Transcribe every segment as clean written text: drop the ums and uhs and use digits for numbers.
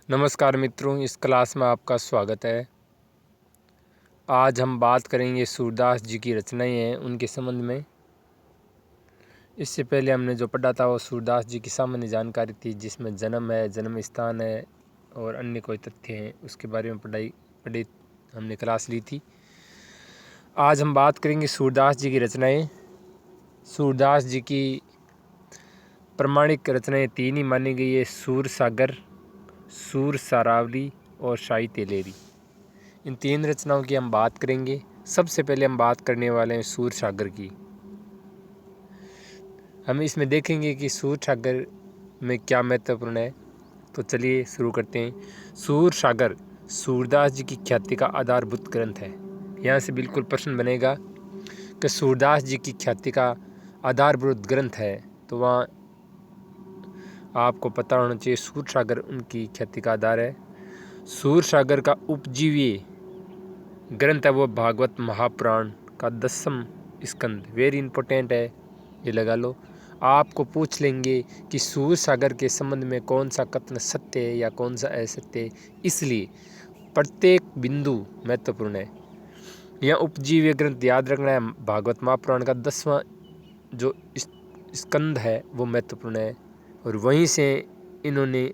नमस्कार मित्रों, इस क्लास में आपका स्वागत है। आज हम बात करेंगे सूरदास जी की रचनाएं हैं उनके संबंध में। इससे पहले हमने जो पढ़ा था वो सूरदास जी की सामान्य जानकारी थी, जिसमें जन्म है, जन्म स्थान है और अन्य कोई तथ्य हैं, उसके बारे में पढ़ी हमने क्लास ली थी। आज हम बात करेंगे सूरदास जी की रचनाएँ। सूरदास जी की प्रमाणिक रचनाएँ तीन ही मानी गई है: सूर सागर, सूर सारावली और शाही तेलेरी। इन तीन रचनाओं की हम बात करेंगे। सबसे पहले हम बात करने वाले हैं सूर सागर की। हम इसमें देखेंगे कि सूर सागर में क्या महत्वपूर्ण है। तो चलिए शुरू करते हैं। सूर सागर सूरदास जी की ख्याति का आधारभूत ग्रंथ है। यहाँ से बिल्कुल प्रश्न बनेगा कि सूरदास जी की ख्याति का आधारभूत ग्रंथ है, तो वहाँ आपको पता होना चाहिए सूर सागर उनकी ख्याति का आधार है। सूर सागर का उपजीव्य ग्रंथ है वो भागवत महापुराण का 10वां स्कंद। वेरी इंपॉर्टेंट है, ये लगा लो। आपको पूछ लेंगे कि सूर सागर के संबंध में कौन सा कथन सत्य है या कौन सा असत्य है, इसलिए प्रत्येक बिंदु महत्वपूर्ण है। यह उपजीव्य ग्रंथ याद रखना है। भागवत महापुराण का 10वां जो स्कंद है वो महत्वपूर्ण है, और वहीं से इन्होंने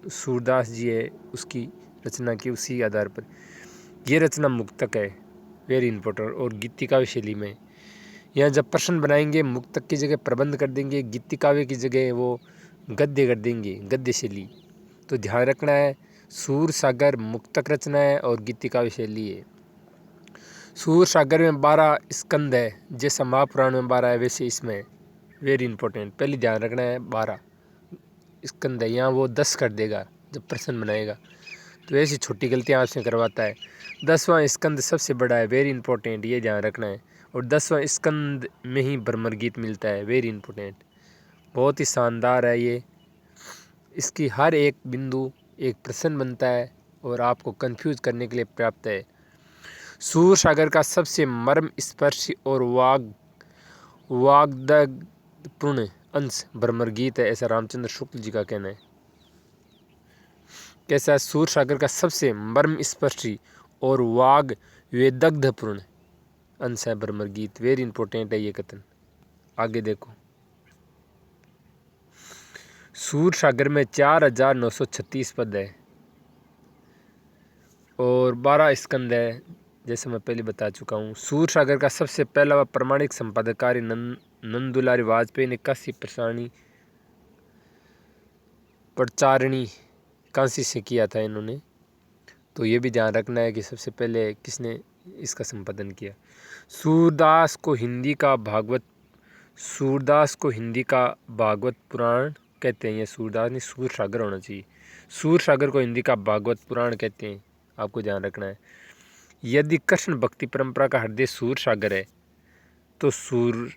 सूरदास जी है उसकी रचना की, उसी आधार पर। ये रचना मुक्तक है, वेरी इंपॉर्टेंट, और गीतिकाव्य शैली में। यहाँ जब प्रश्न बनाएंगे मुक्तक की जगह प्रबंध कर देंगे, गीतिकाव्य की जगह वो गद्य कर देंगे, गद्य शैली। तो ध्यान रखना है, सूर सागर मुक्तक रचना है और गीतिकाव्य शैली है। सूर सागर में 12 स्कंद है, जैसा महापुराण में 12 है वैसे इसमें। वेरी इंपॉर्टेंट, पहले ध्यान रखना है 12 स्कंद है, यहाँ वो 10 कर देगा जब प्रश्न बनाएगा, तो ऐसी छोटी गलतियाँ आपसे करवाता है। 10वां स्कंद सबसे बड़ा है, वेरी इंपॉर्टेंट, ये ध्यान रखना है। और 10वां स्कंद में ही भ्रमर गीत मिलता है, वेरी इंपॉर्टेंट, बहुत ही शानदार है ये। इसकी हर एक बिंदु एक प्रश्न बनता है और आपको कंफ्यूज करने के लिए पर्याप्त है। सूर सागर का सबसे मर्म स्पर्शी और वाग्दपूर्ण अंश भ्रमर गीत है, ऐसा रामचंद्र शुक्ल जी का कहना है। कैसा? सूर सागर का सबसे मर्म स्पर्शी और वाग वेदग्धपूर्ण अंश है भ्रमर गीत। वेरी इंपॉर्टेंट है ये कथन। आगे देखो, सूर सागर में 4936 पद है और 12 स्कंद है, जैसे मैं पहले बता चुका हूँ। सूर सागर का सबसे पहला व प्रमाणिक संपादक कार्य नंदुलारी वाजपेयी ने काशी प्रचारणी काशी से किया था इन्होंने। तो ये भी ध्यान रखना है कि सबसे पहले किसने इसका संपादन किया। सूरदास को हिंदी का भागवत पुराण कहते हैं। ये सूरदास नहीं, सूर सागर होना चाहिए। सूर सागर को हिंदी का भागवत पुराण कहते हैं, आपको ध्यान रखना है। यदि कृष्ण भक्ति परंपरा का हृदय सूर सागर है, तो सूर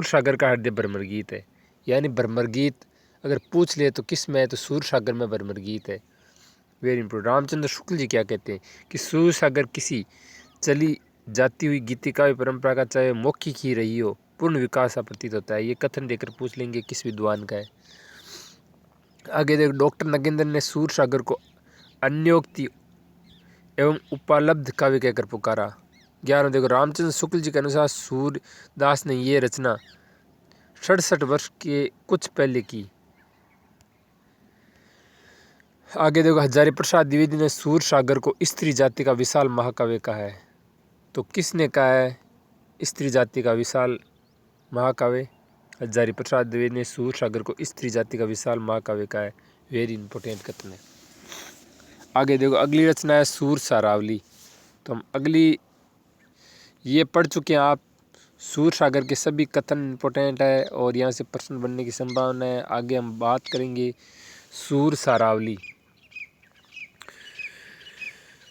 सागर का हृदय भ्रमर गीत है। यानी भ्रमर गीत अगर पूछ ले तो किस में है, तो सूर सागर में भ्रमर गीत है। Very important. रामचंद्र शुक्ल जी क्या कहते हैं कि सूर सागर किसी चली जाती हुई गीतिकाव्य परंपरा का, चाहे मौखिक ही रही हो, पूर्ण विकास सा प्रतीत होता है। ये कथन देकर पूछ लेंगे किस विद्वान का है। आगे देखो, डॉक्टर नगेंद्र ने सूर सागर को अन्योक्ति एवं उपलब्ध काव्य कहकर पुकारा। 11 देखो, रामचंद्र शुक्ल जी के अनुसार सूरदास ने ये रचना 67 वर्ष के कुछ पहले की। आगे देखो, हजारी प्रसाद द्विवेदी ने सूर सागर को स्त्री जाति का विशाल महाकाव्य कहा है। तो किसने कहा है स्त्री जाति का विशाल महाकाव्य? हजारी प्रसाद द्विवेदी ने सूर सागर को स्त्री जाति का विशाल महाकाव्य कहा है। वेरी इंपॉर्टेंट कथन है। आगे देखो, अगली रचना है सूर सारावली। तो हम अगली ये पढ़ चुके हैं आप। सूर सागर के सभी कथन इंपॉर्टेंट है और यहाँ से प्रश्न बनने की संभावना है। आगे हम बात करेंगे सूर सारावली।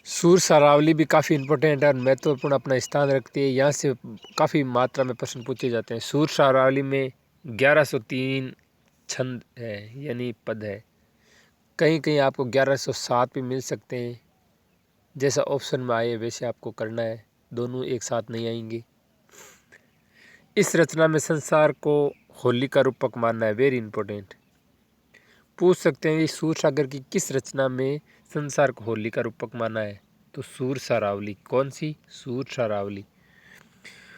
सूर सारावली भी काफ़ी इंपॉर्टेंट है और महत्वपूर्ण अपना स्थान रखती है। यहाँ से काफ़ी मात्रा में प्रश्न पूछे जाते हैं। सूर सारावली में 1103 छंद है, यानी पद है। कहीं कहीं आपको 1107 भी मिल सकते हैं, जैसा ऑप्शन में आए वैसे आपको करना है, दोनों एक साथ नहीं आएंगे। इस रचना में संसार को होली का रूपक मानना है, वेरी इंपॉर्टेंट। पूछ सकते हैं कि सूरसागर की किस रचना में संसार को होली का रूपक माना है? तो सूर सरावली। कौन सी? सूर सरावली।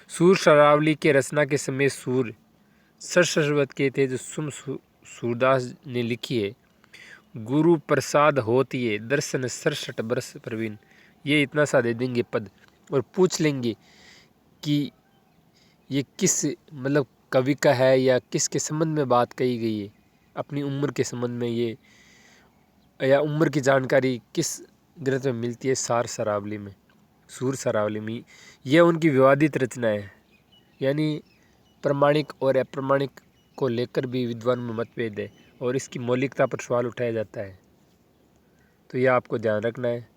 सूर सरावली के रचना के समय सूर सरस्वत के थे, जो सूरदास ने लिखी है। गुरु प्रसाद होतिए दर्शन 67 बरस प्रवीण। ये इतना सा दे देंगे पद और पूछ लेंगे कि ये किस मतलब कवि का है या किसके संबंध में बात कही गई है, अपनी उम्र के संबंध में ये, या उम्र की जानकारी किस ग्रंथ में मिलती है? सार सरावली में, सूर सरावली में। यह उनकी विवादित रचना है, यानी प्रमाणिक और अप्रमाणिक को लेकर भी विद्वान में मतभेद है और इसकी मौलिकता पर सवाल उठाया जाता है। तो यह आपको ध्यान रखना है।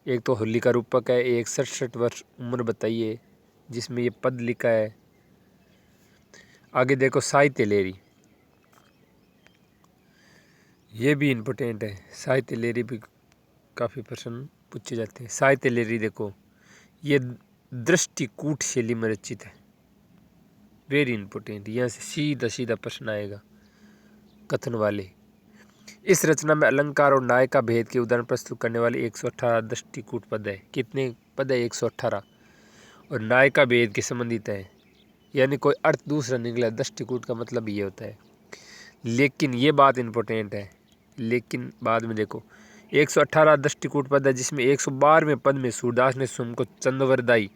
एक तो होली का रूपक है, एक 67 वर्ष उम्र बताइए जिसमें ये पद लिखा है। आगे देखो साहित्य लेरी, ये भी इम्पोर्टेंट है। साहित्य लेरी भी काफ़ी प्रश्न पूछे जाते हैं। साहित्य लेरी देखो, ये दृष्टिकूट शैली में रचित है, वेरी इंपॉर्टेंट। यहाँ से सीधा सीधा प्रश्न आएगा कथन वाले। इस रचना में अलंकार और न्याय का भेद के उदाहरण प्रस्तुत करने वाले 118 दृष्टिकूट पद है। कितने पद है? 118। और न्याय का भेद के संबंधित है, यानी कोई अर्थ दूसरा निकला। दृष्टिकूट का मतलब ये होता है। लेकिन ये बात इम्पोर्टेंट है, लेकिन बाद में देखो 118 दृष्टिकूट पद है, जिसमें 112वें पद में सूरदास ने स्वयं को चंद्रवरदाई,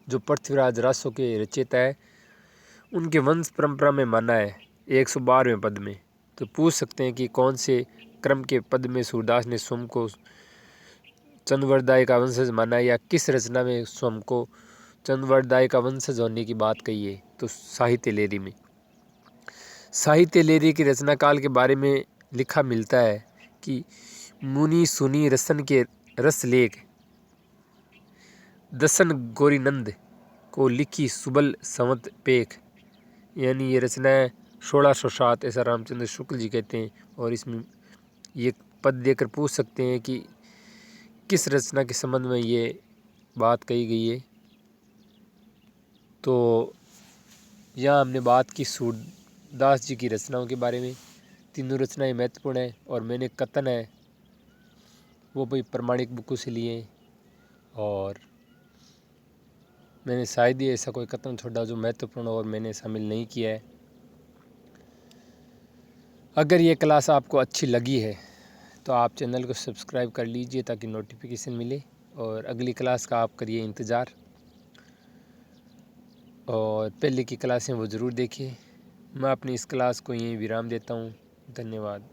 जो पृथ्वीराज रासो के रचयिता है, उनके वंश परंपरा में माना है 112वें पद में। तो पूछ सकते हैं कि कौन से क्रम के पद में सूरदास ने स्वयं को चंद्रवरदाई का वंशज माना है, या किस रचना में स्वयं को चंद्रवरदाई का वंशज होने की बात कही है? तो साहित्य लेरी में। साहित्य लेरी की रचना काल के बारे में लिखा मिलता है कि मुनि सुनी रसन के रस लेख दसन गौरीनंद को लिखी सुबल संवत पेख, यानी ये रचना 1607 ऐसा रामचंद्र शुक्ल जी कहते हैं। और इसमें ये पद देकर पूछ सकते हैं कि किस रचना के संबंध में ये बात कही गई है। तो यहाँ हमने बात की सूरदास जी की रचनाओं के बारे में। तीनों रचनाएं महत्वपूर्ण हैं और मैंने कथन है वो भी प्रमाणिक बुकों से लिए, और मैंने शायद ही ऐसा कोई कथन छोड़ा जो महत्वपूर्ण और मैंने शामिल नहीं किया है। अगर ये क्लास आपको अच्छी लगी है तो आप चैनल को सब्सक्राइब कर लीजिए ताकि नोटिफिकेशन मिले, और अगली क्लास का आप करिए इंतज़ार, और पहले की क्लासें वो ज़रूर देखिए। मैं अपनी इस क्लास को यहीं विराम देता हूँ। धन्यवाद।